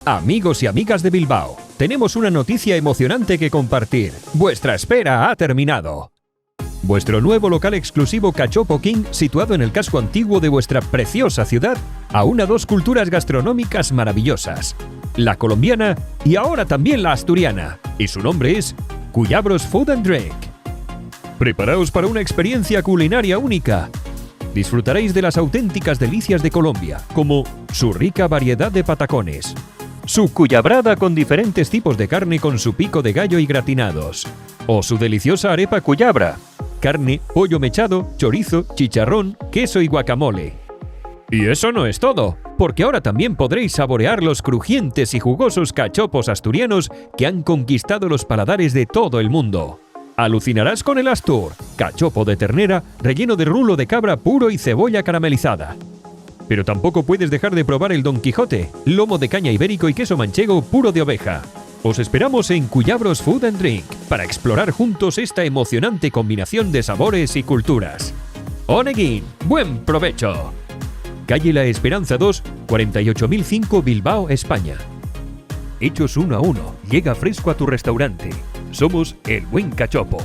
Amigos y amigas de Bilbao, tenemos una noticia emocionante que compartir. Vuestra espera ha terminado. Vuestro nuevo local exclusivo Cachopo King, situado en el casco antiguo de vuestra preciosa ciudad, aúna dos culturas gastronómicas maravillosas, la colombiana y ahora también la asturiana, y su nombre es Cuyabros Food and Drink. Preparaos para una experiencia culinaria única. Disfrutaréis de las auténticas delicias de Colombia, como su rica variedad de patacones, su cuyabrada con diferentes tipos de carne con su pico de gallo y gratinados, o su deliciosa arepa cuyabra, carne, pollo mechado, chorizo, chicharrón, queso y guacamole. Y eso no es todo, porque ahora también podréis saborear los crujientes y jugosos cachopos asturianos que han conquistado los paladares de todo el mundo. Alucinarás con el Astur, cachopo de ternera relleno de rulo de cabra puro y cebolla caramelizada. Pero tampoco puedes dejar de probar el Don Quijote, lomo de caña ibérico y queso manchego puro de oveja. Os esperamos en Cuyabros Food and Drink para explorar juntos esta emocionante combinación de sabores y culturas. ¡Oneguin! ¡Buen provecho! Calle La Esperanza 2, 48005 Bilbao, España. Hechos 1 a 1. Llega fresco a tu restaurante. Somos El Buen Cachopo.